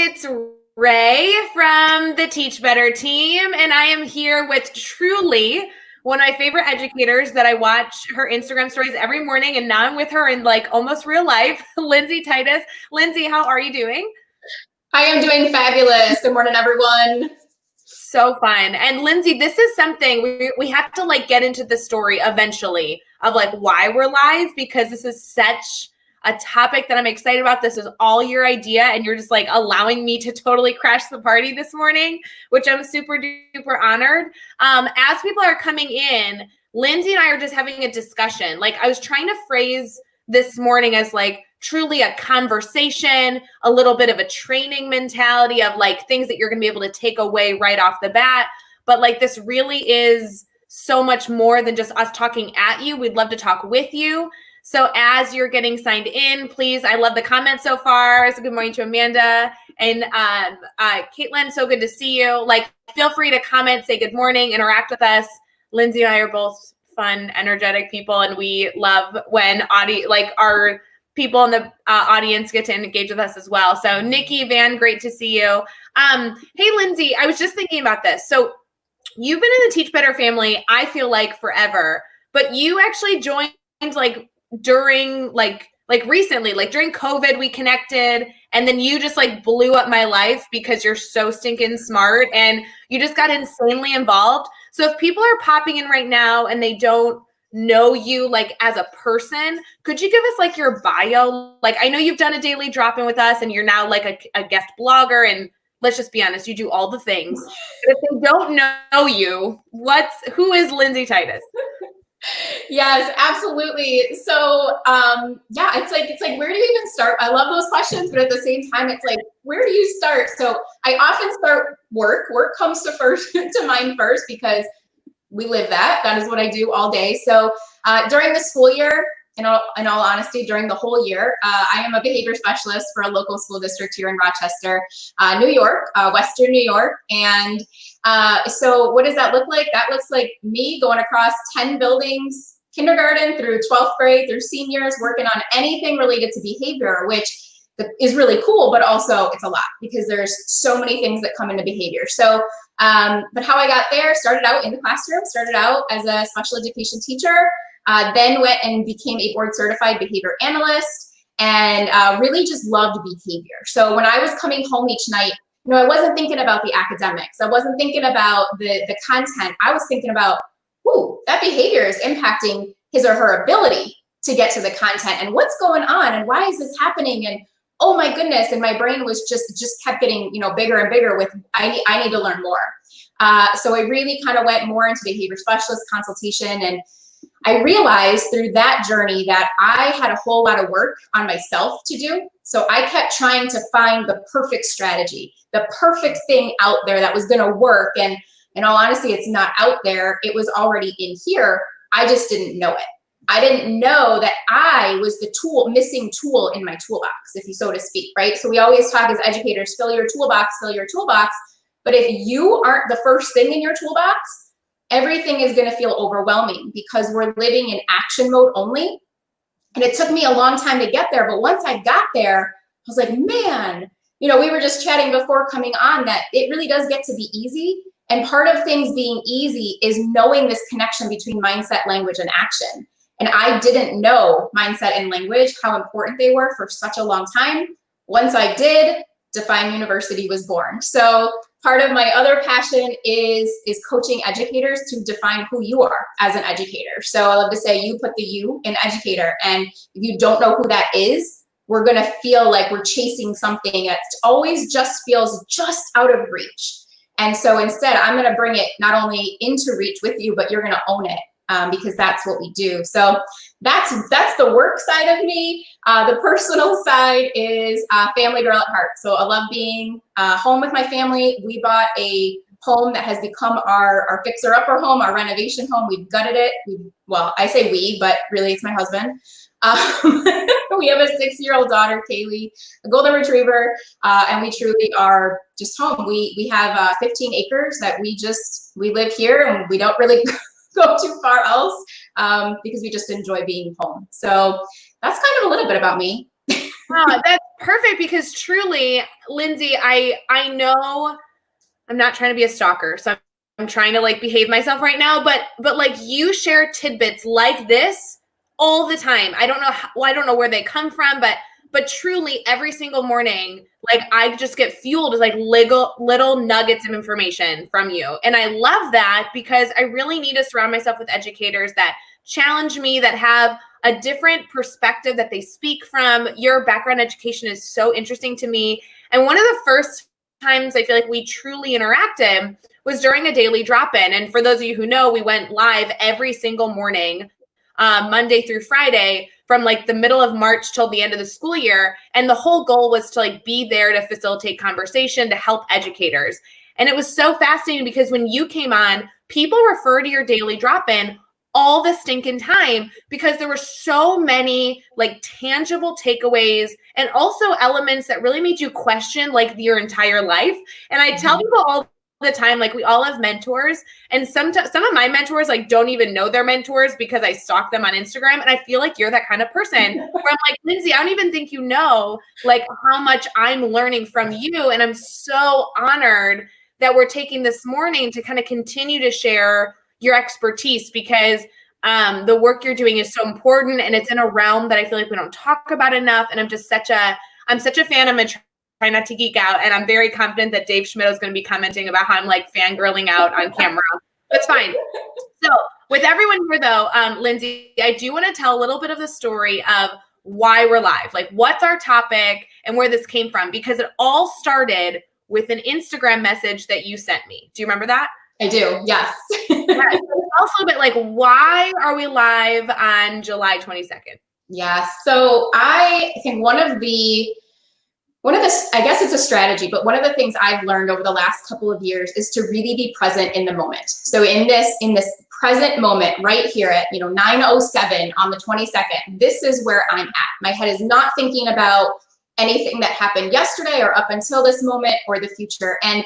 it's Ray from the Teach Better team, and I am here with truly one of my favorite educators that I watch her Instagram stories every morning, and now I'm with her in like almost real life, Lindsay Titus. Lindsay, how are you doing? I am doing fabulous. Good morning, everyone. So fun. And Lindsay, this is something we have to like get into the story eventually of like why we're live, because this is such a topic that I'm excited about. This is all your idea, and you're just like allowing me to totally crash the party this morning, which I'm super duper honored. As people are coming in, Lindsay and I are just having a discussion. Like I was trying to phrase this morning as like truly a conversation, a little bit of a training mentality of like things that you're going to be able to take away right off the bat. But like this really is so much more than just us talking at you. We'd love to talk with you. So as you're getting signed in, please, I love the comments so far. So good morning to Amanda and Caitlin. So good to see you. Like, feel free to comment, say good morning, interact with us. Lindsay and I are both fun, energetic people, and we love when our people in the audience get to engage with us as well. So Nikki, Van, great to see you. Hey, Lindsay, I was just thinking about this. So you've been in the Teach Better family, I feel like forever, but you actually joined like during like recently, like during COVID, we connected, and then you just like blew up my life because you're so stinking smart and you just got insanely involved. So if people are popping in right now and they don't know you like as a person, could you give us like your bio? Like I know you've done a daily drop-in with us and you're now like a guest blogger, and let's just be honest, you do all the things. But if they don't know you, who is Lindsay Titus? Yes, absolutely. So, yeah, it's like, where do you even start? I love those questions, but at the same time, it's like, where do you start? So I often start work. Work comes to mind first because we live that. That is what I do all day. So during the school year, in all honesty, during the whole year, I am a behavior specialist for a local school district here in Rochester, New York, Western New York. And so what does that look like? That looks like me going across 10 buildings, kindergarten through 12th grade, through seniors, working on anything related to behavior, which is really cool, but also it's a lot because there's so many things that come into behavior. So, but how I got there, started out in the classroom, started out as a special education teacher, then went and became a board certified behavior analyst, and really just loved behavior. So when I was coming home each night, I wasn't thinking about the academics. I wasn't thinking about the content. I was thinking about, ooh, that behavior is impacting his or her ability to get to the content, and what's going on, and why is this happening, and oh my goodness, and my brain was just kept getting bigger and bigger with I need to learn more. So I really kind of went more into behavior specialist consultation, and I realized through that journey that I had a whole lot of work on myself to do. So I kept trying to find the perfect strategy, the perfect thing out there that was going to work. And in all honesty, it's not out there. It was already in here. I just didn't know it. I didn't know that I was the missing tool in my toolbox, if you so to speak, right? So we always talk as educators, fill your toolbox, fill your toolbox. But if you aren't the first thing in your toolbox, everything is going to feel overwhelming because we're living in action mode only. And it took me a long time to get there. But once I got there, I was like, man, we were just chatting before coming on that it really does get to be easy. And part of things being easy is knowing this connection between mindset, language, and action. And I didn't know mindset and language, how important they were for such a long time. Once I did, Define University was born. So part of my other passion is coaching educators to define who you are as an educator. So I love to say you put the you in educator. And if you don't know who that is, we're going to feel like we're chasing something that always just feels just out of reach. And so instead, I'm going to bring it not only into reach with you, but you're going to own it. Because that's what we do. So that's the work side of me. The personal side is family girl at heart. So I love being home with my family. We bought a home that has become our fixer-upper home, our renovation home. We've gutted it. Well, I say we, but really it's my husband. We have a 6-year-old daughter, Kaylee, a golden retriever, and we truly are just home. We have 15 acres that we live here, and we don't really go too far else because we just enjoy being home. So that's kind of a little bit about me. Oh, that's perfect because truly, Lindsay, I know I'm not trying to be a stalker, so I'm trying to like behave myself right now, but like you share tidbits like this all the time. I don't know I don't know where they come from, but truly every single morning, like I just get fueled with like little nuggets of information from you. And I love that because I really need to surround myself with educators that challenge me, that have a different perspective that they speak from. Your background education is so interesting to me. And one of the first times I feel like we truly interacted was during a daily drop-in. And for those of you who know, we went live every single morning, Monday through Friday, from like the middle of March till the end of the school year. And the whole goal was to like be there to facilitate conversation, to help educators. And it was so fascinating because when you came on, people refer to your daily drop-in all the stinking time because there were so many like tangible takeaways and also elements that really made you question like your entire life. And I tell people all the time, like we all have mentors, and some of my mentors like don't even know they're mentors because I stalk them on Instagram. And I feel like you're that kind of person where I'm like, Lindsay, I don't even think you know like how much I'm learning from you. And I'm so honored that we're taking this morning to kind of continue to share your expertise because the work you're doing is so important and it's in a realm that I feel like we don't talk about enough. And I'm such a fan. I'm try not to geek out. And I'm very confident that Dave Schmidt is going to be commenting about how I'm like fangirling out on camera. That's fine. So with everyone here though, Lindsay, I do want to tell a little bit of the story of why we're live, like what's our topic and where this came from, because it all started with an Instagram message that you sent me. Do you remember that? I do. Yes. Yeah, also a bit like, why are we live on July 22nd? Yeah. So I think one of the, I guess it's a strategy, but one of the things I've learned over the last couple of years is to really be present in the moment. So in this present moment right here at, 9:07 on the 22nd, this is where I'm at. My head is not thinking about anything that happened yesterday or up until this moment or the future. And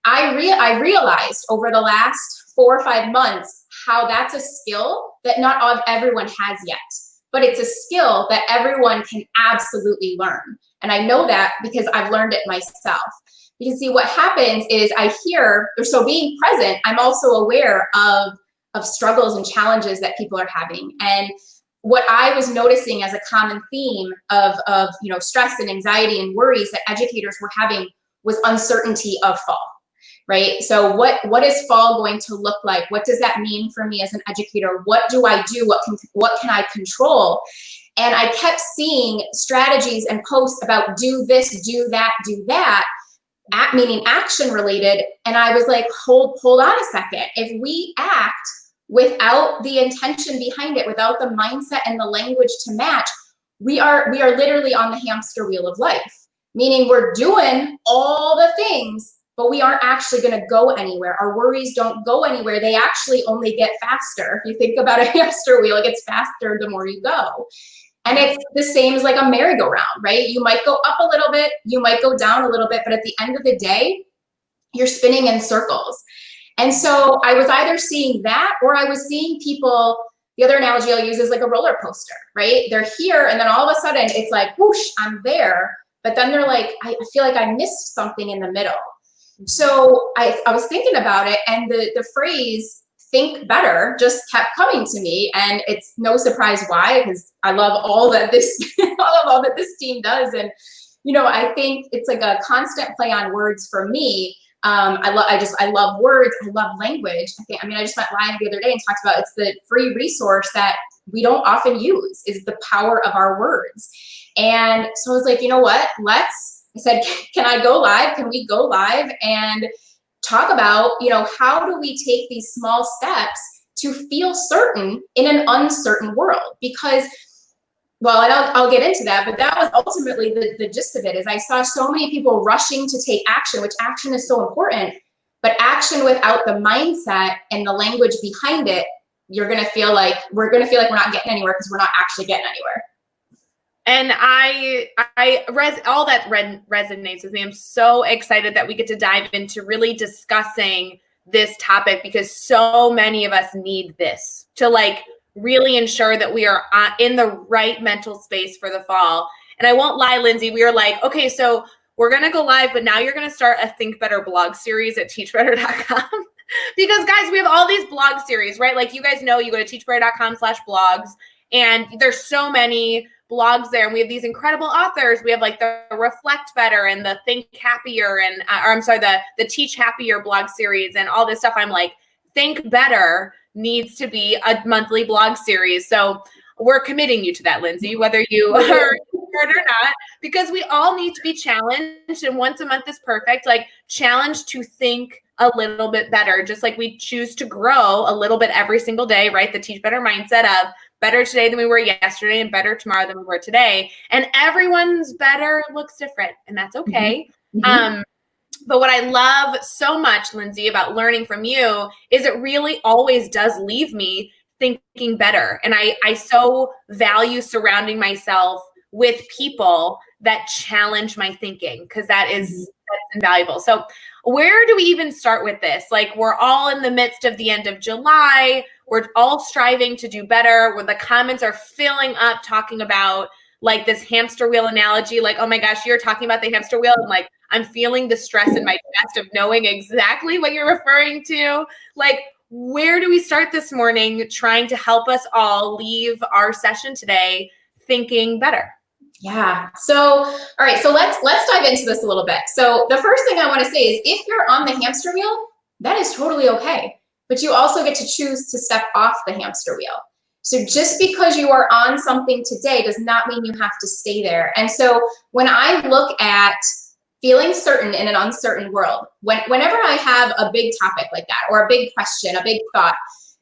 I realized over the last 4 or 5 months how that's a skill that not everyone has yet, but it's a skill that everyone can absolutely learn. And I know that because I've learned it myself. Because see, what happens is so being present, I'm also aware of struggles and challenges that people are having. And what I was noticing as a common theme of stress and anxiety and worries that educators were having was uncertainty of fall. Right? So what is fall going to look like? What does that mean for me as an educator? What do I do? What can I control? And I kept seeing strategies and posts about do this, do that, meaning action related. And I was like, hold on a second. If we act without the intention behind it, without the mindset and the language to match, we are literally on the hamster wheel of life. Meaning we're doing all the things, but we aren't actually going to go anywhere. Our worries don't go anywhere. They actually only get faster. If you think about a hamster wheel, it gets faster the more you go. And it's the same as like a merry-go-round, right? You might go up a little bit, you might go down a little bit, but at the end of the day, you're spinning in circles. And so I was either seeing that or I was seeing people, the other analogy I'll use is like a roller coaster, right? They're here and then all of a sudden it's like, whoosh, I'm there. But then they're like, I feel like I missed something in the middle. So I was thinking about it, and the phrase think better just kept coming to me, and it's no surprise why, because I love all that this team does. And I think it's like a constant play on words for me. I love words, I love language. I just went live the other day and talked about it's the free resource that we don't often use, is the power of our words. And so I was like, you know what, I said, can I go live? Can we go live and talk about, how do we take these small steps to feel certain in an uncertain world? Because, well, and I'll get into that, but that was ultimately the gist of it, is I saw so many people rushing to take action, which action is so important, but action without the mindset and the language behind it, we're going to feel like we're not getting anywhere because we're not actually getting anywhere. And all that resonates with me. I'm so excited that we get to dive into really discussing this topic, because so many of us need this to like really ensure that we are in the right mental space for the fall. And I won't lie, Lindsay, we were like, okay, so we're going to go live, but now you're going to start a Think Better blog series at teachbetter.com. Because guys, we have all these blog series, right? Like you guys know, you go to teachbetter.com/blogs, and there's so many blogs there. And we have these incredible authors. We have like the Reflect Better and the Think Happier and, or I'm sorry, the Teach Happier blog series and all this stuff. I'm like, Think Better needs to be a monthly blog series. So we're committing you to that, Lindsay, whether you are or not, because we all need to be challenged. And once a month is perfect, like challenged to think a little bit better, just like we choose to grow a little bit every single day, right? The Teach Better mindset of better today than we were yesterday and better tomorrow than we were today. And everyone's better looks different, and that's okay. Mm-hmm. But what I love so much, Lindsay, about learning from you is it really always does leave me thinking better. And I so value surrounding myself with people that challenge my thinking, because that's invaluable. So where do we even start with this? Like, we're all in the midst of the end of July. We're all striving to do better, where the comments are filling up talking about like this hamster wheel analogy. Like, oh my gosh, you're talking about the hamster wheel. And like, I'm feeling the stress in my chest of knowing exactly what you're referring to. Like, where do we start this morning trying to help us all leave our session today thinking better? Yeah. So, all right. So let's dive into this a little bit. So the first thing I want to say is, if you're on the hamster wheel, that is totally okay. But you also get to choose to step off the hamster wheel. So just because you are on something today does not mean you have to stay there. And so when I look at feeling certain in an uncertain world, whenever I have a big topic like that, or a big question, a big thought,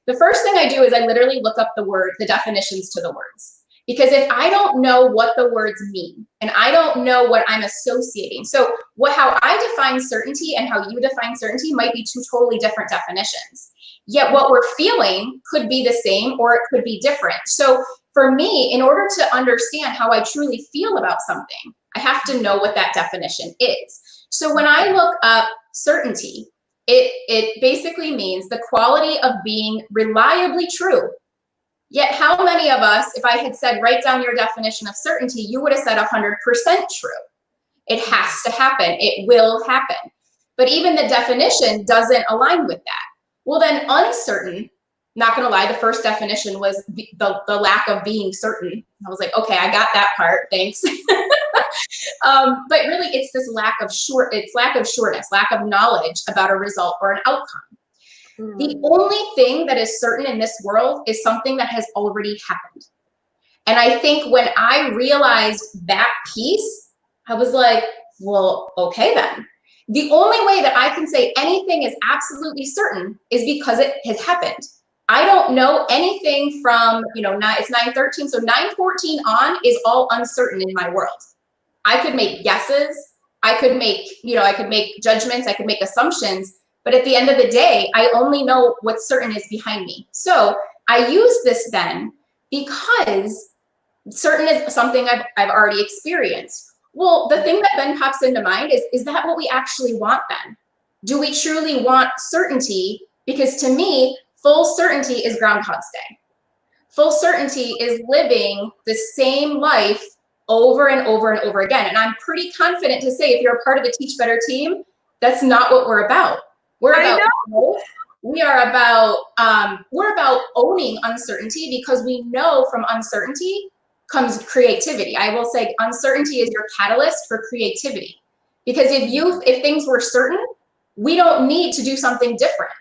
the first thing I do is I literally look up the definitions to the words. Because if I don't know what the words mean, and I don't know what I'm associating, so how I define certainty and how you define certainty might be two totally different definitions. Yet what we're feeling could be the same, or it could be different. So for me, in order to understand how I truly feel about something, I have to know what that definition is. So when I look up certainty, it basically means the quality of being reliably true. Yet how many of us, if I had said, write down your definition of certainty, you would have said 100% true. It has to happen. It will happen. But even the definition doesn't align with that. Well, then uncertain, not going to lie, the first definition was the lack of being certain. I was like, okay, I got that part. Thanks. But really, it's this lack of sureness, lack of knowledge about a result or an outcome. The only thing that is certain in this world is something that has already happened. And I think when I realized that piece, I was like, well, okay then. The only way that I can say anything is absolutely certain is because it has happened. I don't know anything from, it's 9:13, so 9:14 on is all uncertain in my world. I could make guesses, I could make judgments, I could make assumptions, but at the end of the day, I only know what's certain is behind me. So I use this then because certain is something I've already experienced. Well, the thing that then pops into mind is that what we actually want then? Do we truly want certainty? Because to me, full certainty is Groundhog's Day. Full certainty is living the same life over and over and over again. And I'm pretty confident to say, if you're a part of the Teach Better team, that's not what we're about. We're about growth. We're about owning uncertainty, because we know from uncertainty comes creativity. I will say uncertainty is your catalyst for creativity. Because if things were certain, we don't need to do something different.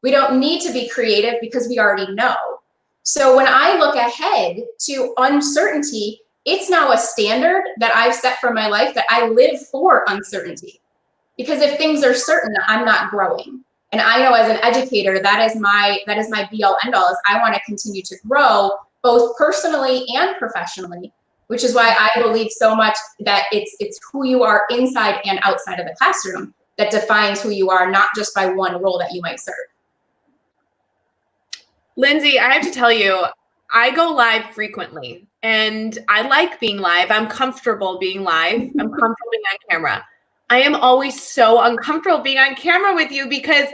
We don't need to be creative because we already know. So when I look ahead to uncertainty, it's now a standard that I've set for my life, that I live for uncertainty. Because if things are certain, I'm not growing. And I know as an educator, that is my be all end all, is I want to continue to grow both personally and professionally, which is why I believe so much that it's who you are inside and outside of the classroom that defines who you are, not just by one role that you might serve. Lindsay, I have to tell you, I go live frequently and I like being live. I'm comfortable being live. I'm comfortable being on camera. I am always so uncomfortable being on camera with you, because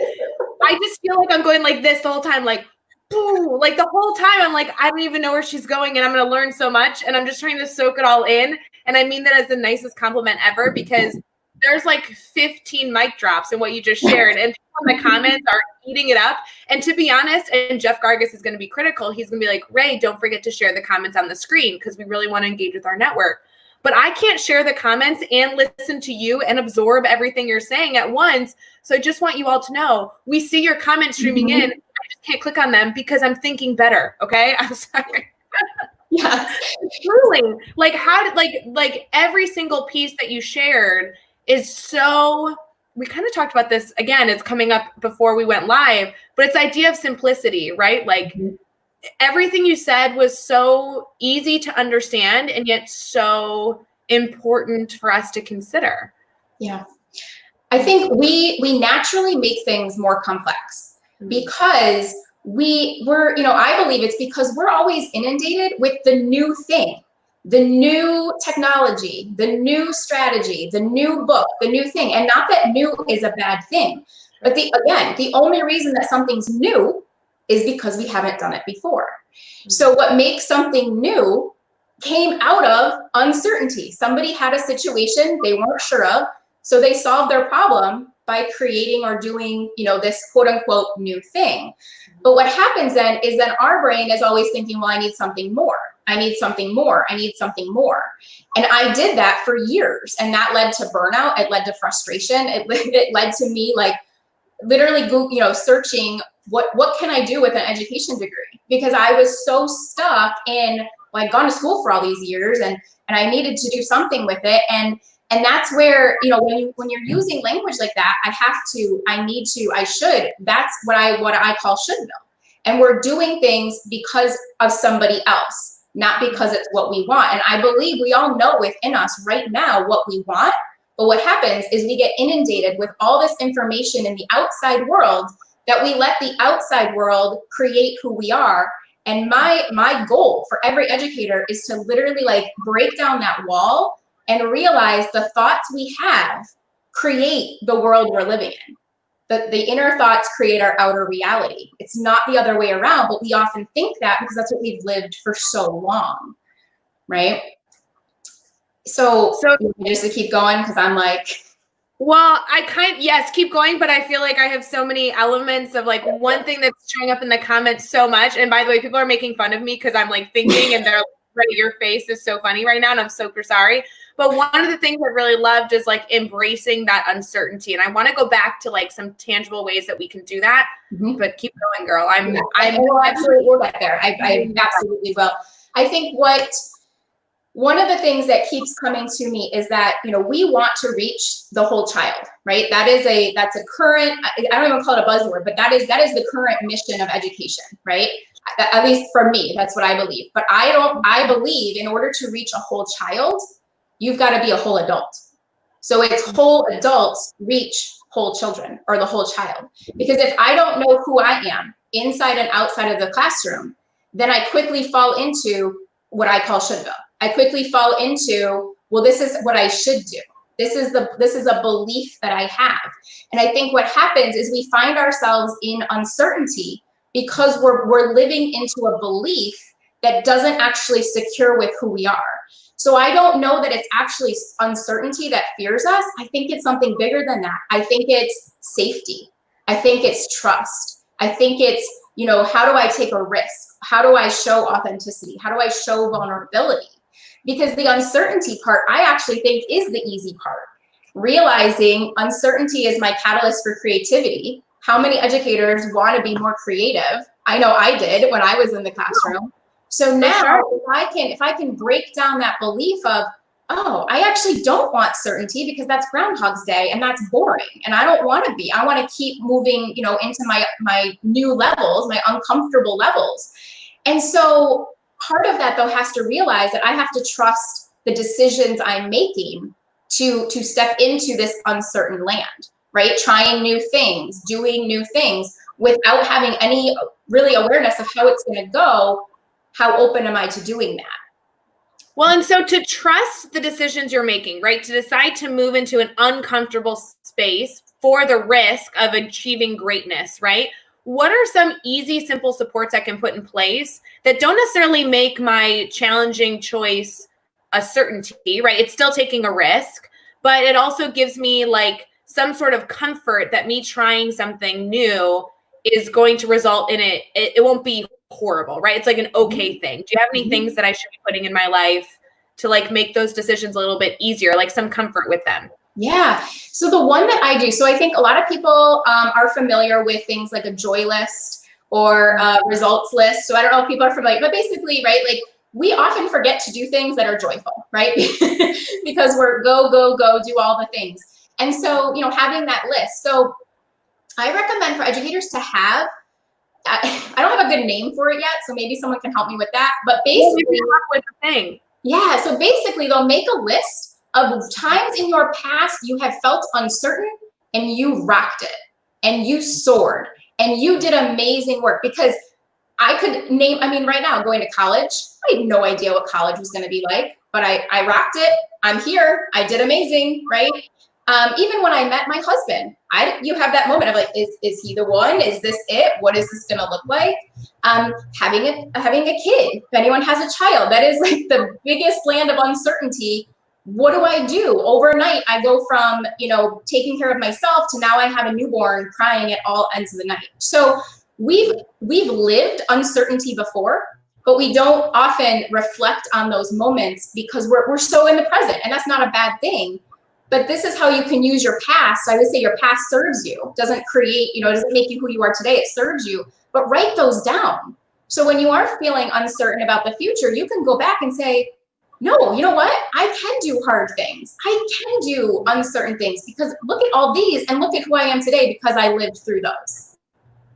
I just feel like I'm going like this the whole time, like, boo, like the whole time I'm like, I don't even know where she's going, and I'm going to learn so much, and I'm just trying to soak it all in. And I mean that as the nicest compliment ever, because there's like 15 mic drops in what you just shared, and people in the comments are eating it up. And to be honest, and Jeff Gargas is going to be critical. He's going to be like, Ray, don't forget to share the comments on the screen because we really want to engage with our network. But I can't share the comments and listen to you and absorb everything you're saying at once. So I just want you all to know, we see your comments streaming in. I just can't click on them because I'm thinking better. Okay. I'm sorry. Yeah. Truly. Like like every single piece that you shared is so, we kind of talked about this again, it's coming up before we went live, but it's idea of simplicity, right? Like everything you said was so easy to understand and yet so important for us to consider. Yeah. I think we naturally make things more complex because we're, I believe it's because we're always inundated with the new thing, the new technology, the new strategy, the new book, the new thing. And not that new is a bad thing, but the only reason that something's new is because we haven't done it before. So what makes something new came out of uncertainty. Somebody had a situation they weren't sure of, so they solved their problem by creating or doing, this quote unquote new thing. But what happens then is that our brain is always thinking, well, I need something more. I need something more. I need something more. And I did that for years. And that led to burnout. It led to frustration. It led to me like literally, searching what can I do with an education degree? Because I was so stuck in, well, I'd gone to school for all these years and I needed to do something with it. And that's where, when you're using language like that, I should, that's what I call should know. And we're doing things because of somebody else, not because it's what we want. And I believe we all know within us right now what we want. But what happens is we get inundated with all this information in the outside world that we let the outside world create who we are. And my goal for every educator is to literally like break down that wall and realize the thoughts we have create the world we're living in. The inner thoughts create our outer reality. It's not the other way around, but we often think that because that's what we've lived for so long, right? So just to keep going, because I'm like, well, yes, keep going, but I feel like I have so many elements of like one thing that's showing up in the comments so much. And by the way, people are making fun of me because I'm like thinking and they're like, right, your face is so funny right now and I'm super sorry. But one of the things I really loved is like embracing that uncertainty. And I want to go back to like some tangible ways that we can do that, but keep going, girl. We'll absolutely get there. I absolutely will. I think one of the things that keeps coming to me is that, we want to reach the whole child, right? That's a current, I don't even call it a buzzword, but that is the current mission of education, right? At least for me, that's what I believe. But I believe in order to reach a whole child, you've got to be a whole adult. So it's whole adults reach whole children or the whole child. Because if I don't know who I am inside and outside of the classroom, then I quickly fall into what I call should go. I quickly fall into, well, this is what I should do. This is a belief that I have. And I think what happens is we find ourselves in uncertainty because we're living into a belief that doesn't actually secure with who we are. So I don't know that it's actually uncertainty that fears us. I think it's something bigger than that. I think it's safety. I think it's trust. I think it's, how do I take a risk? How do I show authenticity? How do I show vulnerability? Because the uncertainty part, I actually think is the easy part. Realizing uncertainty is my catalyst for creativity. How many educators want to be more creative? I know I did when I was in the classroom. So now if I can break down that belief of, oh, I actually don't want certainty because that's Groundhog's Day and that's boring. And I don't want to be. I want to keep moving, into my new levels, my uncomfortable levels. And so part of that though has to realize that I have to trust the decisions I'm making to step into this uncertain land, right? Trying new things, doing new things without having any really awareness of how it's going to go. How open am I to doing that? Well, and so to trust the decisions you're making, right? To decide to move into an uncomfortable space for the risk of achieving greatness, right? What are some easy, simple supports I can put in place that don't necessarily make my challenging choice a certainty, right? It's still taking a risk, but it also gives me like some sort of comfort that me trying something new is going to result in it won't be horrible, right? It's like an okay thing. Do you have any things that I should be putting in my life to like make those decisions a little bit easier, like some comfort with them? Yeah. So the one that I do, so I think a lot of people are familiar with things like a joy list or a results list. So I don't know if people are familiar, but basically, right, like we often forget to do things that are joyful, right? Because we're go, go, go, do all the things. And so, you know, having that list. So I recommend for educators to have, I don't have a good name for it yet, so maybe someone can help me with that. But basically, with the thing. Yeah, so basically they'll make a list of times in your past you have felt uncertain and you rocked it and you soared and you did amazing work. Because I could name, I mean, right now going to college, I had no idea what college was going to be like, but I rocked it. I'm here. I did amazing, right? Even when I met my husband, you have that moment of like, is he the one? Is this it? What is this going to look like? Having a kid, if anyone has a child, that is like the biggest land of uncertainty. What do I do? Overnight, I go from, you know, taking care of myself to now I have a newborn crying at all ends of the night. So we've lived uncertainty before, but we don't often reflect on those moments because we're so in the present, and that's not a bad thing. But this is how you can use your past. I would say your past serves you, doesn't create, you know, doesn't make you who you are today. It serves you, but write those down. So when you are feeling uncertain about the future, you can go back and say, no, you know what? I can do hard things. I can do uncertain things because look at all these and look at who I am today because I lived through those.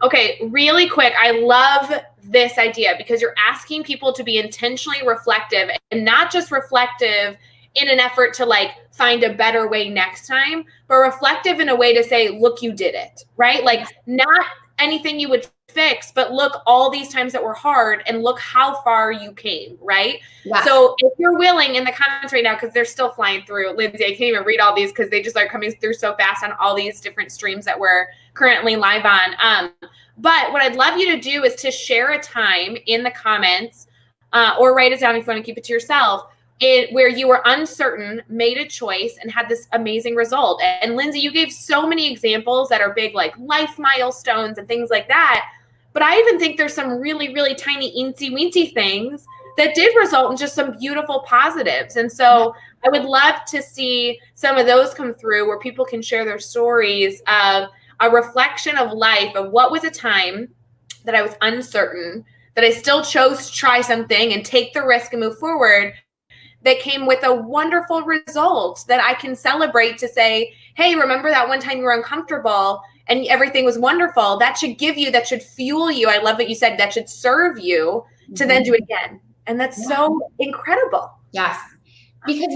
Okay, really quick. I love this idea because you're asking people to be intentionally reflective and not just reflective in an effort to like find a better way next time, but reflective in a way to say, look, you did it, right? Like not anything you would fix, but look all these times that were hard and look how far you came, right? Yeah. So if you're willing in the comments right now, because they're still flying through, Lindsay, I can't even read all these because they just are coming through so fast on all these different streams that we're currently live on. But what I'd love you to do is to share a time in the comments or write it down if you want to keep it to yourself, where you were uncertain, made a choice, and had this amazing result. And Lindsay, you gave so many examples that are big, like life milestones and things like that. But I even think there's some really, really tiny eensy-weensy things that did result in just some beautiful positives. And so I would love to see some of those come through where people can share their stories of a reflection of life, of what was a time that I was uncertain, that I still chose to try something and take the risk and move forward, that came with a wonderful result that I can celebrate to say, hey, remember that one time you were uncomfortable and everything was wonderful? That should give you, that should fuel you. I love what you said, that should serve you to then do it again. And that's so incredible. Yes. Because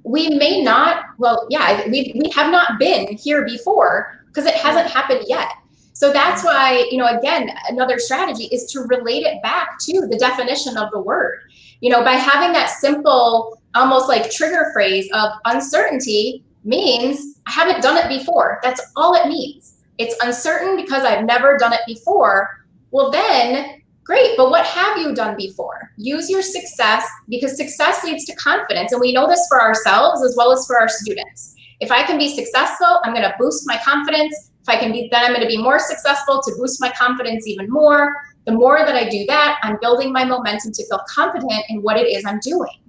we may not, well, yeah, we have not been here before because it hasn't happened yet. So that's why, you know, again, another strategy is to relate it back to the definition of the word. You know, by having that simple, almost like trigger phrase of uncertainty means I haven't done it before. That's all it means. It's uncertain because I've never done it before. Well, then great, but what have you done before? Use your success, because success leads to confidence. And we know this for ourselves as well as for our students. If I can be successful, I'm going to boost my confidence. If I can be, then I'm going to be more successful to boost my confidence even more. The more that I do that, I'm building my momentum to feel confident in what it is I'm doing.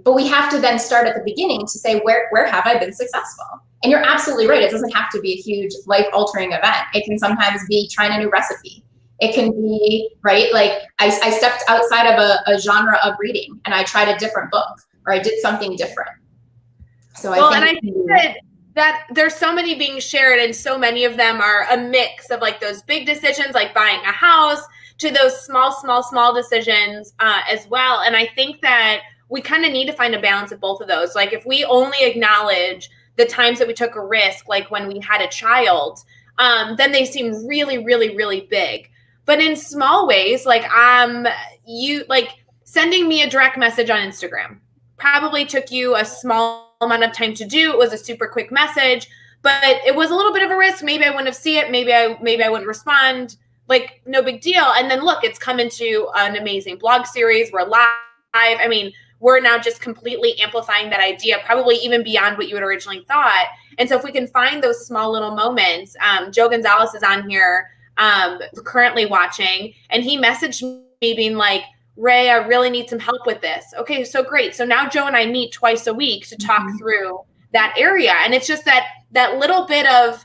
But we have to then start at the beginning to say, where have I been successful? And you're absolutely right. It doesn't have to be a huge life-altering event. It can sometimes be trying a new recipe. It can be, right, like I stepped outside of a genre of reading and I tried a different book or I did something different. So I think that there's so many being shared, and so many of them are a mix of like those big decisions, like buying a house, to those small decisions as well. And I think that we kind of need to find a balance of both of those. Like if we only acknowledge the times that we took a risk, like when we had a child, then they seem really, really, really big. But in small ways, like you like sending me a direct message on Instagram probably took you a small amount of time to do. It was a super quick message, but it was a little bit of a risk. Maybe I wouldn't have seen it. Maybe I wouldn't respond. Like no big deal. And then look, it's come into an amazing blog series. We're live. I mean, we're now just completely amplifying that idea, probably even beyond what you had originally thought. And so if we can find those small little moments, Joe Gonzalez is on here currently watching, and he messaged me being like, Ray, I really need some help with this. Okay, so great. So now Joe and I meet twice a week to talk through that area. And it's just that little bit of,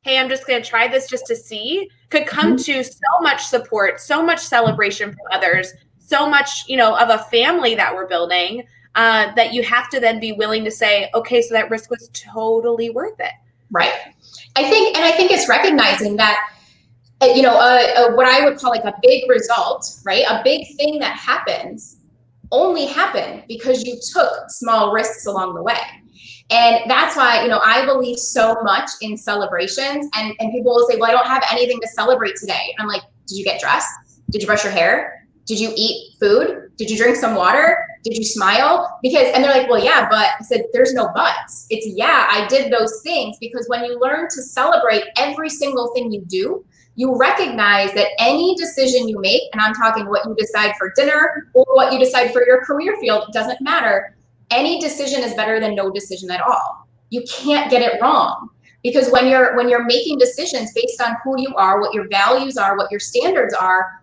hey, I'm just going to try this just to see, could come to so much support, so much celebration from others, so much, of a family that we're building, that you have to then be willing to say, okay, so that risk was totally worth it. Right. I think it's recognizing that, what I would call like a big result, right? A big thing that happens only happened because you took small risks along the way. And that's why, I believe so much in celebrations, and people will say, well, I don't have anything to celebrate today. And I'm like, did you get dressed? Did you brush your hair? Did you eat food? Did you drink some water? Did you smile? And they're like, well, yeah, but I said, there's no buts. It's, yeah, I did those things, because when you learn to celebrate every single thing you do, you recognize that any decision you make, and I'm talking what you decide for dinner or what you decide for your career field, doesn't matter. Any decision is better than no decision at all. You can't get it wrong, because when you're making decisions based on who you are, what your values are, what your standards are,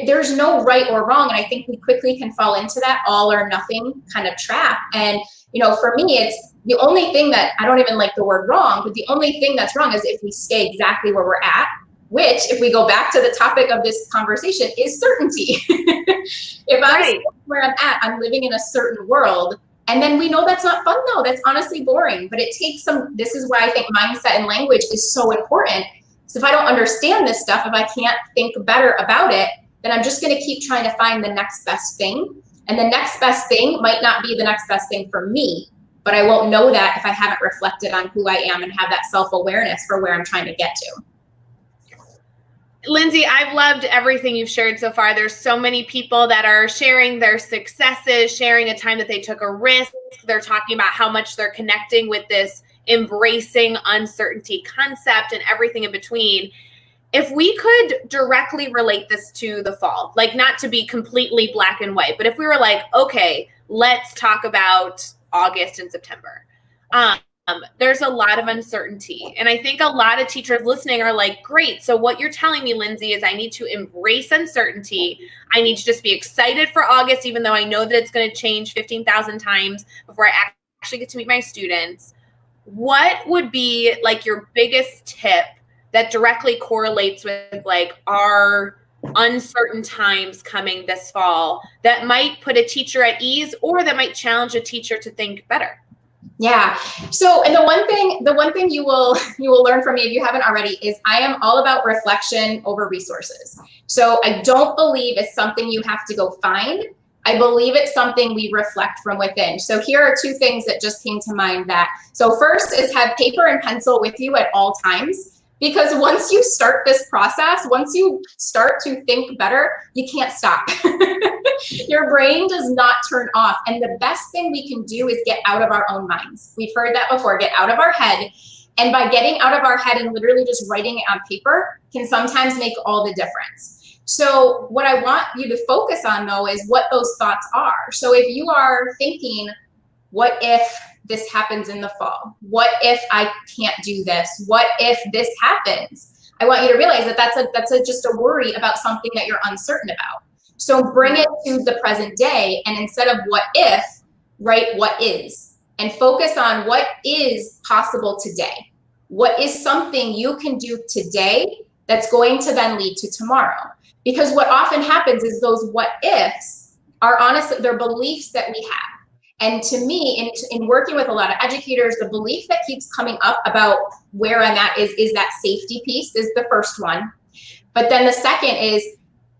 there's no right or wrong. And I think we quickly can fall into that all or nothing kind of trap. And, for me, it's the only thing that, I don't even like the word wrong, but the only thing that's wrong is if we stay exactly where we're at, which, if we go back to the topic of this conversation, is certainty. If I'm where I'm at, I'm living in a certain world. And then we know that's not fun, though. That's honestly boring. But it takes this is why I think mindset and language is so important. So if I don't understand this stuff, if I can't think better about it, then I'm just going to keep trying to find the next best thing. And the next best thing might not be the next best thing for me, but I won't know that if I haven't reflected on who I am and have that self-awareness for where I'm trying to get to. Lindsay, I've loved everything you've shared so far. There's so many people that are sharing their successes, sharing a time that they took a risk. They're talking about how much they're connecting with this embracing uncertainty concept and everything in between. If we could directly relate this to the fall, like not to be completely black and white, but if we were like, okay, let's talk about August and September. There's a lot of uncertainty. And I think a lot of teachers listening are like, great. So what you're telling me, Lindsay, is I need to embrace uncertainty. I need to just be excited for August, even though I know that it's going to change 15,000 times before I actually get to meet my students. What would be like your biggest tip that directly correlates with like our uncertain times coming this fall that might put a teacher at ease, or that might challenge a teacher to think better? Yeah. So, and the one thing you will learn from me, if you haven't already, is I am all about reflection over resources. So I don't believe it's something you have to go find. I believe it's something we reflect from within. So here are two things that just came to mind. So first is have paper and pencil with you at all times, because once you start this process, once you start to think better, you can't stop. Your brain does not turn off. And the best thing we can do is get out of our own minds. We've heard that before, get out of our head. And by getting out of our head and literally just writing it on paper can sometimes make all the difference. So what I want you to focus on, though, is what those thoughts are. So if you are thinking, what if this happens in the fall? What if I can't do this? What if this happens? I want you to realize that that's just a worry about something that you're uncertain about. So bring it to the present day, and instead of what if, write what is, and focus on what is possible today. What is something you can do today that's going to then lead to tomorrow? Because what often happens is those what ifs are honestly, they're beliefs that we have. And to me, in working with a lot of educators, the belief that keeps coming up about where I'm at is that safety piece is the first one. But then the second is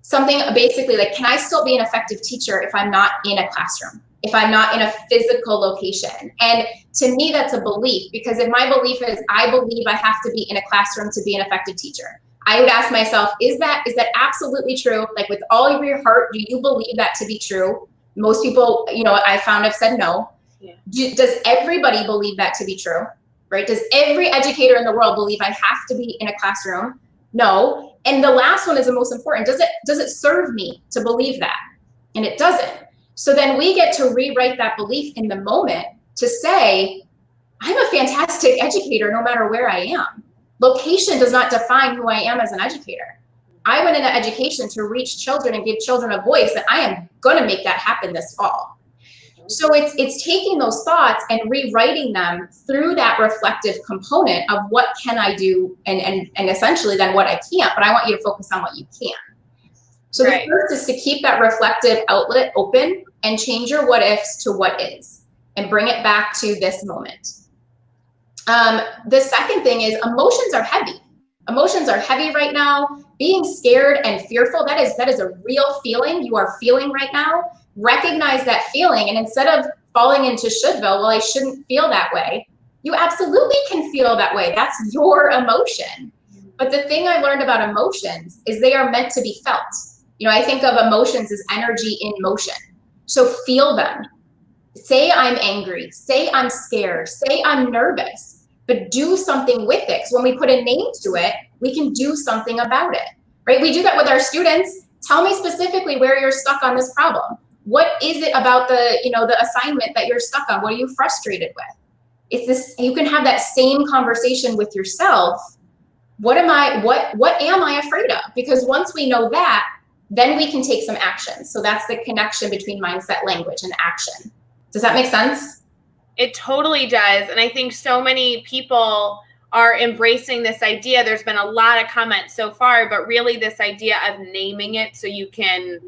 something basically like, can I still be an effective teacher if I'm not in a classroom, if I'm not in a physical location? And to me, that's a belief, because if my belief is I believe I have to be in a classroom to be an effective teacher, I would ask myself, is that absolutely true? Like, with all of your heart, do you believe that to be true? Most people, I found have said no. Yeah. Does everybody believe that to be true? Right? Does every educator in the world believe I have to be in a classroom? No. And the last one is the most important. Does it serve me to believe that? And it doesn't. So then we get to rewrite that belief in the moment to say, I'm a fantastic educator no matter where I am. Location does not define who I am as an educator. I went into education to reach children and give children a voice, and I am going to make that happen this fall. So it's taking those thoughts and rewriting them through that reflective component of what can I do, and essentially then what I can't, but I want you to focus on what you can. So the first is to keep that reflective outlet open and change your what ifs to what is and bring it back to this moment. The second thing is emotions are heavy. Emotions are heavy right now. Being scared and fearful, that is a real feeling you are feeling right now. Recognize that feeling, and instead of falling into shouldville, well, I shouldn't feel that way. You absolutely can feel that way. That's your emotion. But the thing I learned about emotions is they are meant to be felt. I think of emotions as energy in motion. So feel them. Say I'm angry. Say I'm scared. Say I'm nervous. But do something with it. So when we put a name to it, we can do something about it, right? We do that with our students. Tell me specifically where you're stuck on this problem. What is it about the assignment that you're stuck on? What are you frustrated with? It's this, you can have that same conversation with yourself. What am I afraid of? Because once we know that, then we can take some action. So that's the connection between mindset, language, and action. Does that make sense? It totally does. And I think so many people are embracing this idea. There's been a lot of comments so far, but really this idea of naming it so you can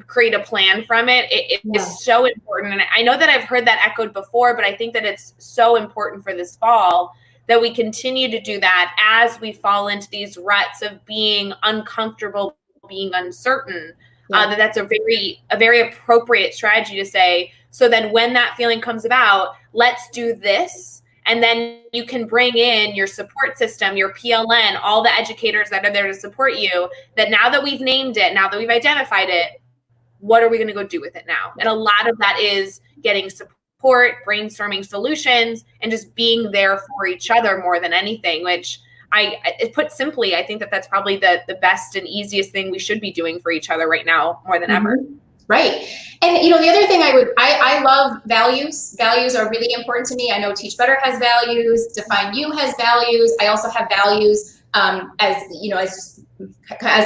create a plan from it, it is so important. And I know that I've heard that echoed before, but I think that it's so important for this fall that we continue to do that as we fall into these ruts of being uncomfortable, being uncertain. That's a very appropriate strategy to say. So then when that feeling comes about, let's do this. And then you can bring in your support system, your PLN, all the educators that are there to support you, that now that we've named it, now that we've identified it, what are we going to go do with it now? And a lot of that is getting support, brainstorming solutions, and just being there for each other more than anything, which put simply, I think that that's probably the best and easiest thing we should be doing for each other right now more than ever. Right. And the other thing I love values. Values are really important to me. I know Teach Better has values, Define You has values. I also have values as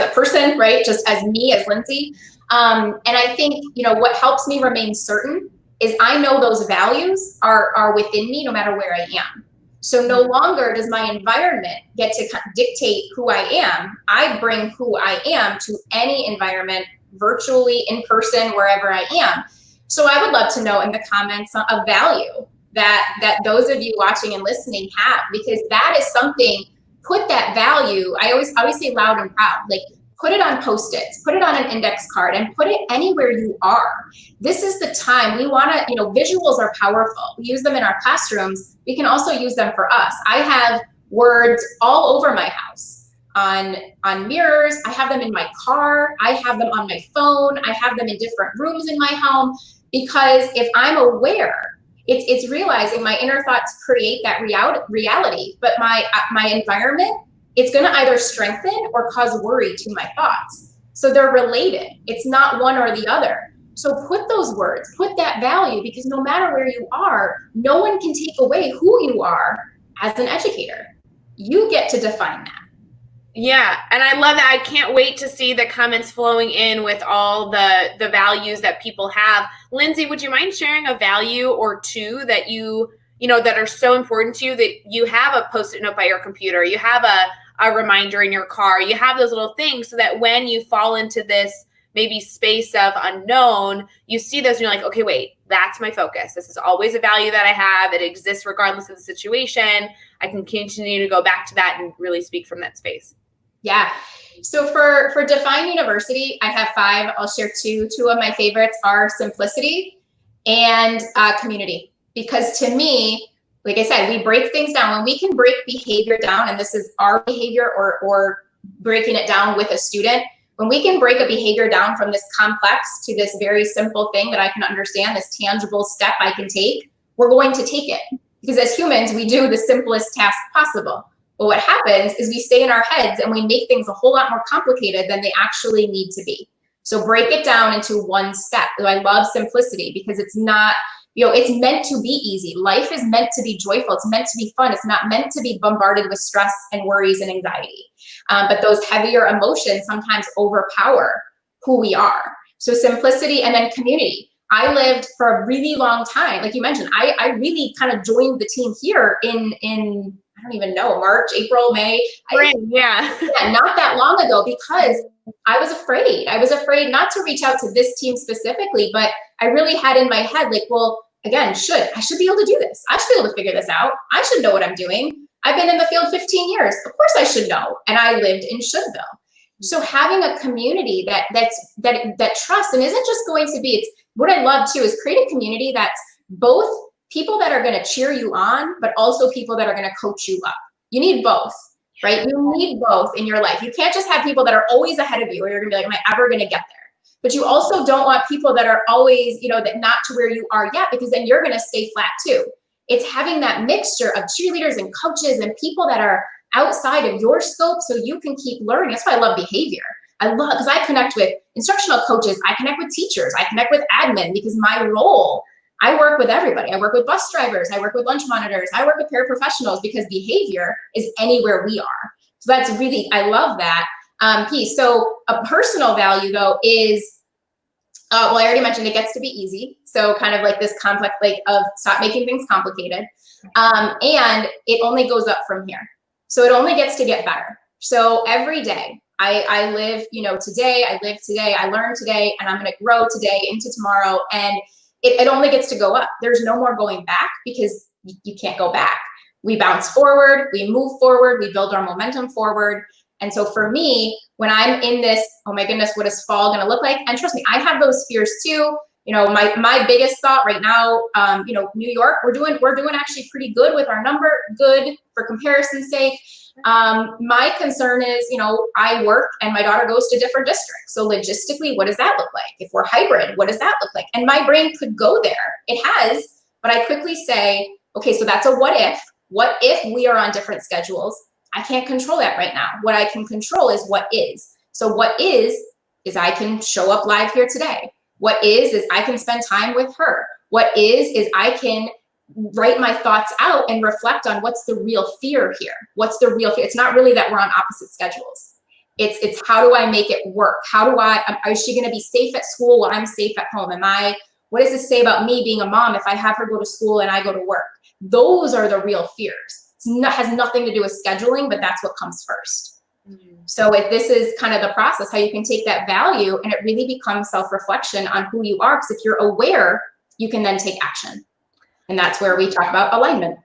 a person, right? Just as me, as Lindsay. And I think, what helps me remain certain is I know those values are within me no matter where I am. So no longer does my environment get to dictate who I am. I bring who I am to any environment, virtually, in person, wherever I am. So I would love to know in the comments a value that those of you watching and listening have, because that is something, put that value, I always say loud and proud, like put it on Post-its, put it on an index card, and put it anywhere you are. This is the time we want to, visuals are powerful. We use them in our classrooms. We can also use them for us. I have words all over my house. On mirrors, I have them in my car, I have them on my phone, I have them in different rooms in my home, because if I'm aware, it's realizing my inner thoughts create that reality, but my environment, it's going to either strengthen or cause worry to my thoughts. So they're related. It's not one or the other. So put those words, put that value, because no matter where you are, no one can take away who you are as an educator. You get to define that. Yeah, and I love that. I can't wait to see the comments flowing in with all the values that people have. Lindsay, would you mind sharing a value or two that that are so important to you, that you have a Post-it note by your computer, you have a reminder in your car, you have those little things, so that when you fall into this maybe space of unknown, you see those and you're like, okay, wait, that's my focus. This is always a value that I have. It exists regardless of the situation. I can continue to go back to that and really speak from that space. Yeah. So for Define University, I have 5. I'll share 2. 2 of my favorites are simplicity and community. Because to me, like I said, we break things down. When we can break behavior down, and this is our behavior or breaking it down with a student, when we can break a behavior down from this complex to this very simple thing that I can understand, this tangible step I can take, we're going to take it. Because as humans, we do the simplest task possible. But what happens is we stay in our heads and we make things a whole lot more complicated than they actually need to be. So break it down into one step. So I love simplicity because it's not, it's meant to be easy. Life is meant to be joyful. It's meant to be fun. It's not meant to be bombarded with stress and worries and anxiety. But those heavier emotions sometimes overpower who we are. So simplicity, and then community. I lived for a really long time. Like you mentioned, I really kind of joined the team here in I don't even know, March, April, May. Yeah, not that long ago, because I was afraid. I was afraid not to reach out to this team specifically, but I really had in my head, like, well, again, I should be able to do this. I should be able to figure this out. I should know what I'm doing. I've been in the field 15 years. Of course I should know. And I lived in Shouldville. So having a community that trusts, and isn't just going to be, it's what I love too, is create a community that's both people that are going to cheer you on, but also people that are going to coach you up. You need both, right? You need both in your life. You can't just have people that are always ahead of you, or you're going to be like, am I ever going to get there? But you also don't want people that are always, that not to where you are yet, because then you're going to stay flat too. It's having that mixture of cheerleaders and coaches and people that are outside of your scope so you can keep learning. That's why I love behavior. Because I connect with instructional coaches, I connect with teachers, I connect with admin, because my role, I work with everybody. I work with bus drivers, I work with lunch monitors, I work with paraprofessionals, because behavior is anywhere we are. So that's really, I love that piece. So a personal value though is, well, I already mentioned it gets to be easy. So kind of like this complex, like of stop making things complicated. And it only goes up from here. So it only gets to get better. So every day I live, today, I live today, I learn today, and I'm going to grow today into tomorrow. And it only gets to go up. There's no more going back, because you can't go back. We bounce forward, we move forward, we build our momentum forward. And so for me, when I'm in this, oh my goodness, what is fall going to look like? And trust me, I have those fears too. My biggest thought right now, New York, we're doing actually pretty good with our number, good for comparison's sake. My concern is, I work and my daughter goes to different districts. So logistically, what does that look like? If we're hybrid, what does that look like? And my brain could go there. It has, but I quickly say, okay, so that's a what if. What if we are on different schedules? I can't control that right now. What I can control is what is. So what is I can show up live here today. What is I can spend time with her. What is I can write my thoughts out and reflect on what's the real fear here. What's the real fear? It's not really that we're on opposite schedules. It's how do I make it work? Is she going to be safe at school while I'm safe at home? What does this say about me being a mom if I have her go to school and I go to work? Those are the real fears. It has nothing to do with scheduling, but that's what comes first. So this is kind of the process, how you can take that value and it really becomes self-reflection on who you are. Because if you're aware, you can then take action. And that's where we talk about alignment.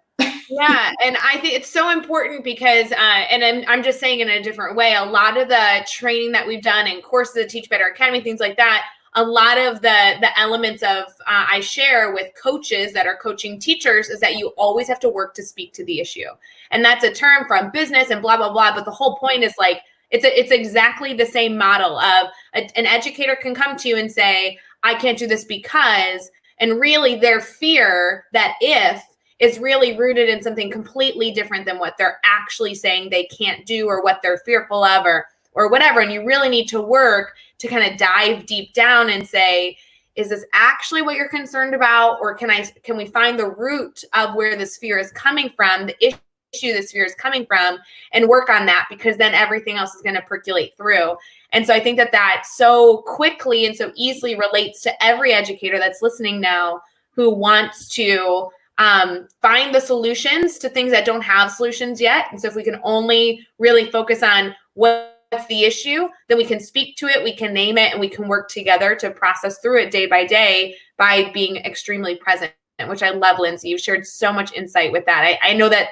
Yeah. And I think it's so important because, and I'm just saying in a different way, a lot of the training that we've done in courses at Teach Better Academy, things like that, a lot of the elements of I share with coaches that are coaching teachers is that you always have to work to speak to the issue. And that's a term from business and blah, blah, blah. But the whole point is like, it's exactly the same model of an educator can come to you and say, I can't do this because, and really their fear that if is really rooted in something completely different than what they're actually saying they can't do or what they're fearful of or whatever. And you really need to work to kind of dive deep down and say, is this actually what you're concerned about? Or can we find the root of where this fear is coming from, the issue this fear is coming from, and work on that, because then everything else is going to percolate through. And so I think that so quickly and so easily relates to every educator that's listening now who wants to find the solutions to things that don't have solutions yet. And so if we can only really focus on what's the issue, then we can speak to it, we can name it, and we can work together to process through it day by day by being extremely present, which I love, Lindsay. You've shared so much insight with that. I know that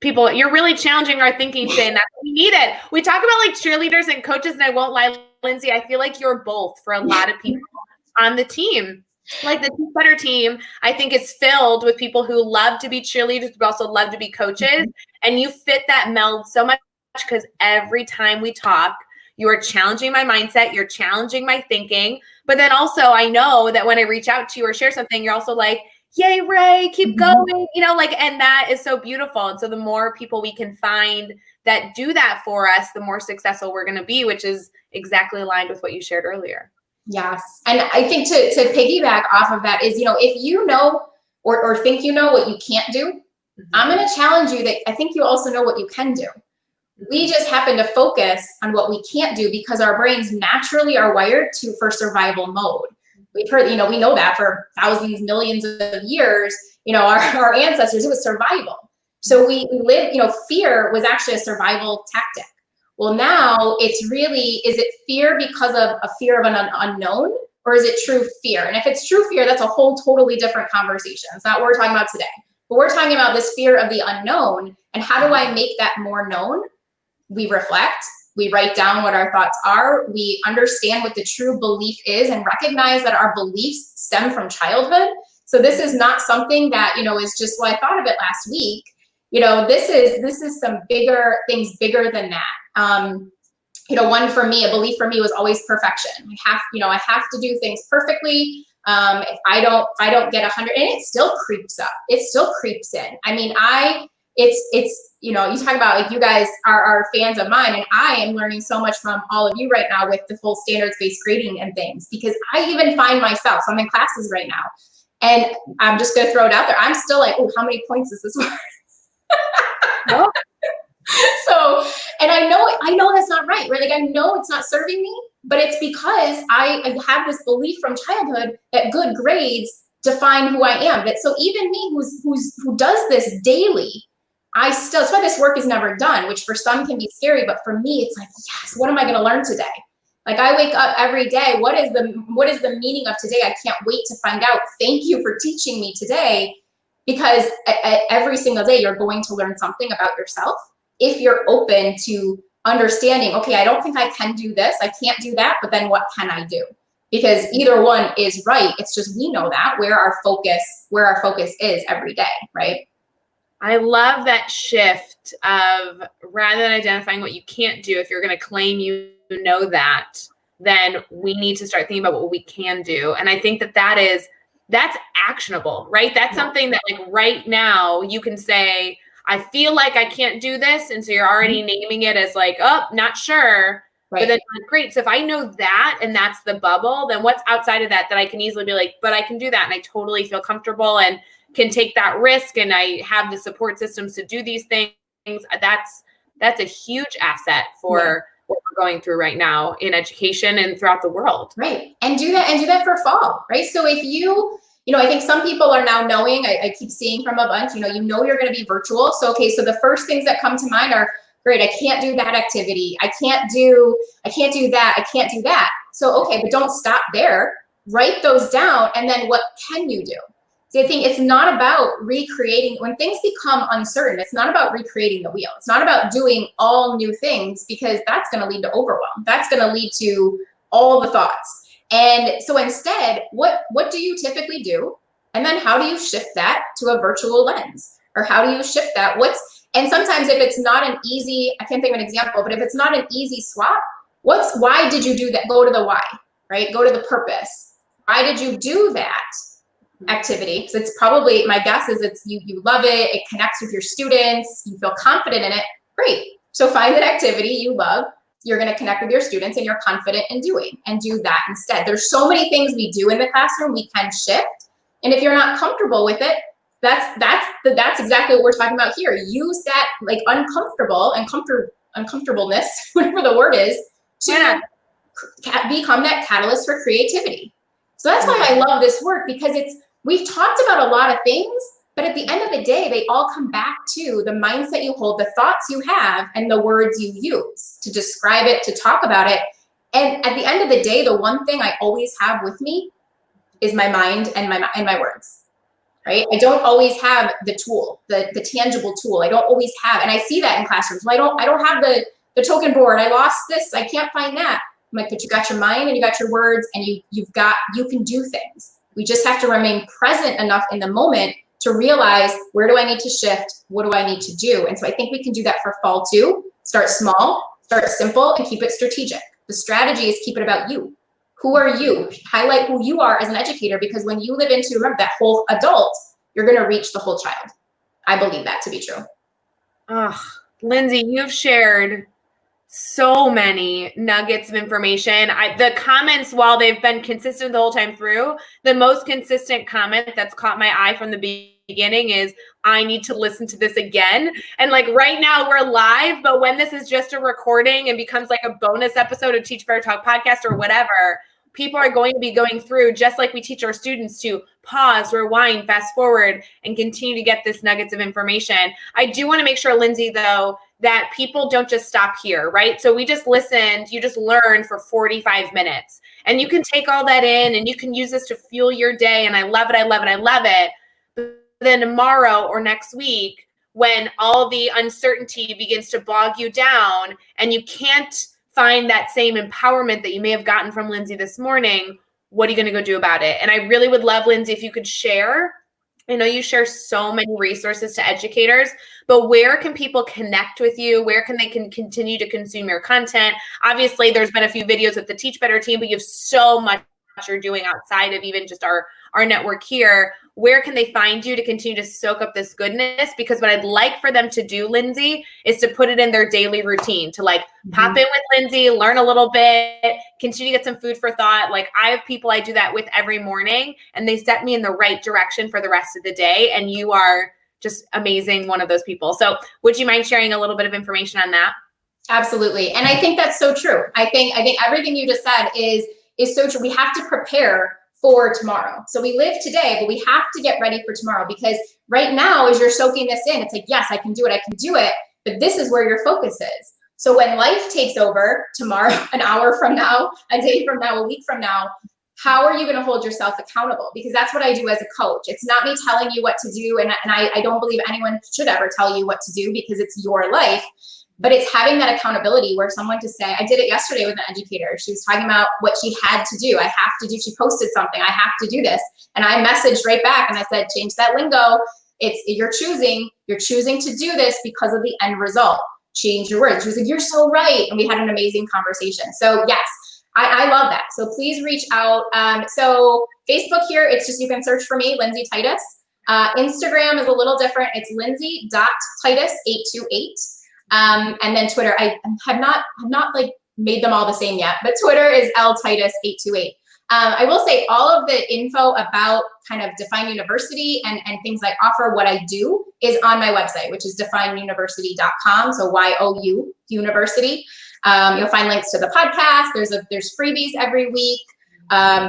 people, you're really challenging our thinking today, and that's what we needed. We talk about like cheerleaders and coaches, and I won't lie, Lindsay, I feel like you're both for a lot of people on the team. Like the Teach Better team, I think is filled with people who love to be cheerleaders, but also love to be coaches. And you fit that meld so much because every time we talk, you are challenging my mindset, you're challenging my thinking. But then also I know that when I reach out to you or share something, you're also like, yay, Ray, keep going, and that is so beautiful. And so the more people we can find that do that for us, the more successful we're going to be, which is exactly aligned with what you shared earlier. Yes. And I think to piggyback off of that is, if you know or think you know what you can't do, I'm going to challenge you that I think you also know what you can do. We just happen to focus on what we can't do because our brains naturally are wired for survival mode. We've heard, we know that for thousands, millions of years, our ancestors, it was survival. So we live, fear was actually a survival tactic. Well, now it's really, is it fear because of a fear of an unknown, or is it true fear? And if it's true fear, that's a whole totally different conversation. It's not what we're talking about today. But we're talking about this fear of the unknown, and how do I make that more known? We reflect, we write down what our thoughts are, we understand what the true belief is, and recognize that our beliefs stem from childhood. So this is not something that, is just, well, I thought of it last week. This is some bigger things, bigger than that. One for me, a belief for me was always perfection. I have to do things perfectly. If I don't get 100, and it still creeps up. It still creeps in. I mean, you talk about, like, you guys are fans of mine, and I am learning so much from all of you right now with the whole standards-based grading and things, because I even find myself, so I'm in classes right now, and I'm just going to throw it out there. I'm still like, oh, how many points is this worth? Well, so, and I know that's not right? Like, I know it's not serving me, but it's because I have this belief from childhood that good grades define who I am. That, so even me who does this daily, that's why this work is never done, which for some can be scary, but for me, it's like, yes, what am I going to learn today? Like, I wake up every day. What is the meaning of today? I can't wait to find out. Thank you for teaching me today, because every single day you're going to learn something about yourself if you're open to understanding, okay, I don't think I can do this. I can't do that, but then what can I do? Because either one is right. It's just, we know that where our focus is every day, right? I love that shift of, rather than identifying what you can't do, if you're going to claim you know that, then we need to start thinking about what we can do. And I think that's actionable, right? That's something that, like, right now you can say, I feel like I can't do this. And so you're already naming it as like, oh, not sure. Right. But then, great. So if I know that, and that's the bubble, then what's outside of that I can easily be like, but I can do that. And I totally feel comfortable and can take that risk. And I have the support systems to do these things. That's a huge asset for what we're going through right now in education and throughout the world. Right. And do that for fall, right? So if I think some people are now knowing, I keep seeing from a bunch, you're going to be virtual. So, okay, so the first things that come to mind are, great, I can't do that activity. I can't do that. I can't do that. So, okay, but don't stop there. Write those down. And then what can you do? So I think it's not about recreating. When things become uncertain, it's not about recreating the wheel. It's not about doing all new things, because that's going to lead to overwhelm. That's going to lead to all the thoughts. And so instead, what do you typically do? And then how do you shift that to a virtual lens? Or how do you shift that? And sometimes if it's not an easy, I can't think of an example, but if it's not an easy swap, why did you do that? Go to the why, right? Go to the purpose. Why did you do that activity? Because it's probably, my guess is you love it. It connects with your students. You feel confident in it. Great. So find an activity you love. You're going to connect with your students and you're confident in doing, and do that instead. There's so many things we do in the classroom we can shift. And if you're not comfortable with it, that's exactly what we're talking about here. Use that, like, uncomfortableness, whatever the word is, to become that catalyst for creativity. So that's why I love this work, because we've talked about a lot of things, but at the end of the day, they all come back to the mindset you hold, the thoughts you have, and the words you use to describe it, to talk about it. And at the end of the day, the one thing I always have with me is my mind and my words, right? I don't always have the tool, the tangible tool. I don't always have, and I see that in classrooms. Well, I don't have the token board. I lost this. I can't find that. I'm like, but you got your mind and you got your words, and you can do things. We just have to remain present enough in the moment to realize, where do I need to shift? What do I need to do? And so I think we can do that for fall too. Start small, start simple, and keep it strategic. The strategy is keep it about you. Who are you? Highlight who you are as an educator, because when you live into, remember, that whole adult, you're going to reach the whole child. I believe that to be true. Lindsay, you've shared So many nuggets of information. The comments, while they've been consistent the whole time through, the most consistent comment that's caught my eye from the beginning is, I need to listen to this again. And like right now we're live, but when this is just a recording and becomes like a bonus episode of Teach Better Talk podcast or whatever, people are going to be going through, just like we teach our students to pause, rewind, fast forward, and continue to get this nuggets of information. I do want to make sure, Lindsay, though, that people don't just stop here, right? So we just listened, you just learned for 45 minutes, and you can take all that in and you can use this to fuel your day. And I love it. I love it. I love it. But then tomorrow or next week, when all the uncertainty begins to bog you down and you can't find that same empowerment that you may have gotten from Lindsay this morning, what are you going to go do about it? And I really would love, Lindsay, if you could share. I know you share so many resources to educators, but where can people connect with you? Where can they continue to consume your content? Obviously, there's been a few videos with the Teach Better team, but you have so much you're doing outside of even just our network here. Where can they find you to continue to soak up this goodness? Because what I'd like for them to do, Lindsay, is to put it in their daily routine, to like pop in with Lindsay, learn a little bit, continue to get some food for thought. Like I have people I do that with every morning, and they set me in the right direction for the rest of the day. And you are just amazing, one of those people. So would you mind sharing a little bit of information on that? Absolutely. And I think that's so true. I think everything you just said is so true. We have to prepare for tomorrow. So we live today, but we have to get ready for tomorrow, because right now, as you're soaking this in, it's like, yes, I can do it. But this is where your focus is. So when life takes over tomorrow, an hour from now, a day from now, a week from now, how are you going to hold yourself accountable? Because that's what I do as a coach. It's not me telling you what to do. And I don't believe anyone should ever tell you what to do, because it's your life. But it's having that accountability where someone to say, I did it yesterday with an educator. She was talking about what she had to do. I have to do, she posted something, I have to do this. And I messaged right back and I said, change that lingo. You're choosing to do this because of the end result. Change your words. She was like, you're so right. And we had an amazing conversation. So yes, I love that. So please reach out. So Facebook here, it's just, you can search for me, Lindsay Titus. Instagram is a little different. It's lindsay.titus828. And then Twitter, I have not like made them all the same yet, but Twitter is ltitus828. I will say all of the info about kind of Define University and things I offer, what I do, is on my website, which is defineuniversity.com. So YOU University. You'll find links to the podcast. There's freebies every week,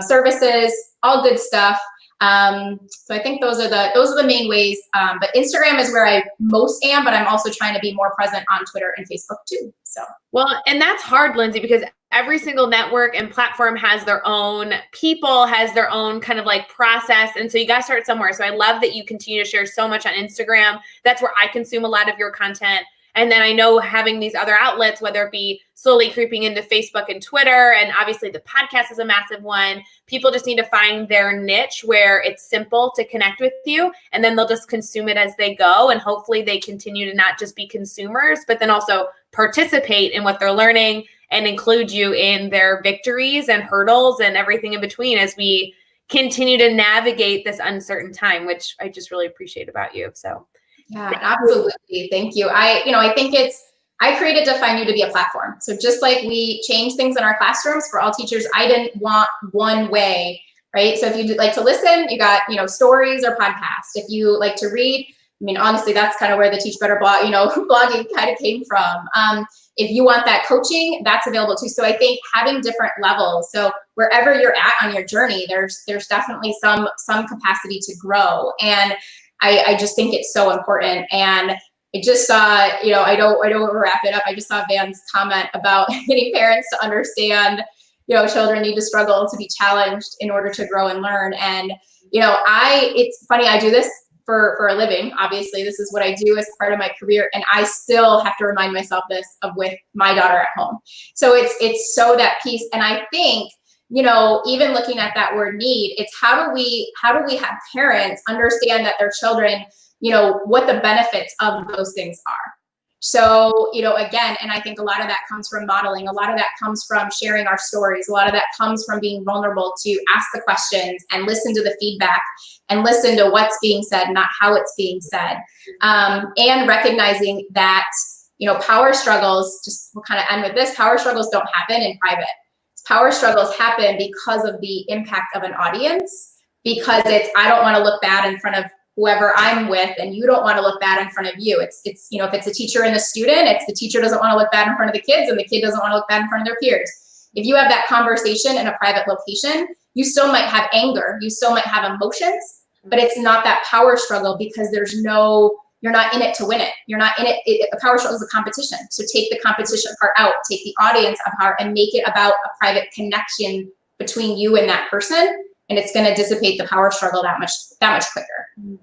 services, all good stuff. So I think those are the main ways. But Instagram is where I most am, but I'm also trying to be more present on Twitter and Facebook too. So, well, and that's hard, Lindsay, because every single network and platform has their own people, has their own kind of like process. And so you got to start somewhere. So I love that you continue to share so much on Instagram. That's where I consume a lot of your content. And then I know having these other outlets, whether it be slowly creeping into Facebook and Twitter, and obviously the podcast is a massive one. People just need to find their niche where it's simple to connect with you, and then they'll just consume it as they go. And hopefully they continue to not just be consumers, but then also participate in what they're learning and include you in their victories and hurdles and everything in between as we continue to navigate this uncertain time, which I just really appreciate about you. So. Yeah, absolutely. Thank you. I think I created Define You to be a platform. So just like we change things in our classrooms for all teachers, I didn't want one way, right? So if you like to listen, you got, stories or podcasts. If you like to read, honestly, that's kind of where the Teach Better blog, blogging kind of came from. If you want that coaching, that's available too. So I think having different levels. So wherever you're at on your journey, there's definitely some capacity to grow. And I just think it's so important. And I just saw, I don't want to wrap it up. I just saw Van's comment about getting parents to understand, children need to struggle to be challenged in order to grow and learn. And, it's funny, I do this for a living. Obviously, this is what I do as part of my career. And I still have to remind myself with my daughter at home. So it's so that piece. And I think, even looking at that word need, it's how do we have parents understand that their children, what the benefits of those things are. So, again, and I think a lot of that comes from modeling. A lot of that comes from sharing our stories. A lot of that comes from being vulnerable to ask the questions and listen to the feedback and listen to what's being said, not how it's being said. And recognizing that, power struggles, just we'll kind of end with this, power struggles don't happen in private. Power struggles happen because of the impact of an audience, because I don't want to look bad in front of whoever I'm with, and you don't want to look bad in front of you. It's if it's a teacher and a student, it's the teacher doesn't want to look bad in front of the kids, and the kid doesn't want to look bad in front of their peers. If you have that conversation in a private location, you still might have anger, you still might have emotions, but it's not that power struggle, because you're not in it to win it. You're not in it. A power struggle is a competition. So take the competition part out, take the audience apart, and make it about a private connection between you and that person. And it's going to dissipate the power struggle that much quicker.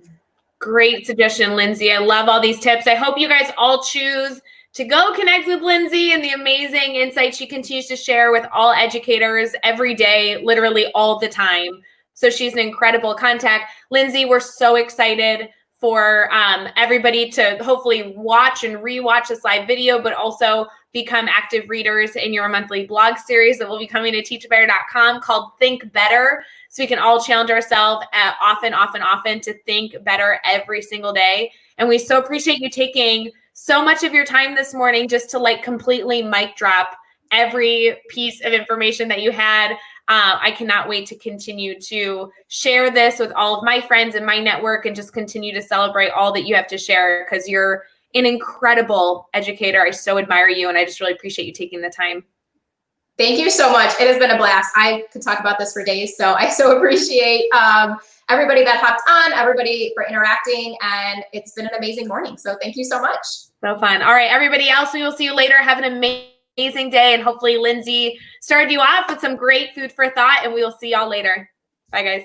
Great suggestion, Lindsay. I love all these tips. I hope you guys all choose to go connect with Lindsay and the amazing insights she continues to share with all educators every day, literally all the time. So she's an incredible contact. Lindsay, we're so excited for everybody to hopefully watch and rewatch this live video, but also become active readers in your monthly blog series that will be coming to teachbetter.com called Think Better. So we can all challenge ourselves often to think better every single day. And we so appreciate you taking so much of your time this morning just to like completely mic drop every piece of information that you had. I cannot wait to continue to share this with all of my friends in my network and just continue to celebrate all that you have to share, because you're an incredible educator. I so admire you, and I just really appreciate you taking the time. Thank you so much. It has been a blast. I could talk about this for days, so I so appreciate everybody that hopped on, everybody for interacting, and it's been an amazing morning. So thank you so much. So fun. All right, everybody else, we will see you later. Have an amazing day, and hopefully Lindsay started you off with some great food for thought, and we will see y'all later. Bye, guys.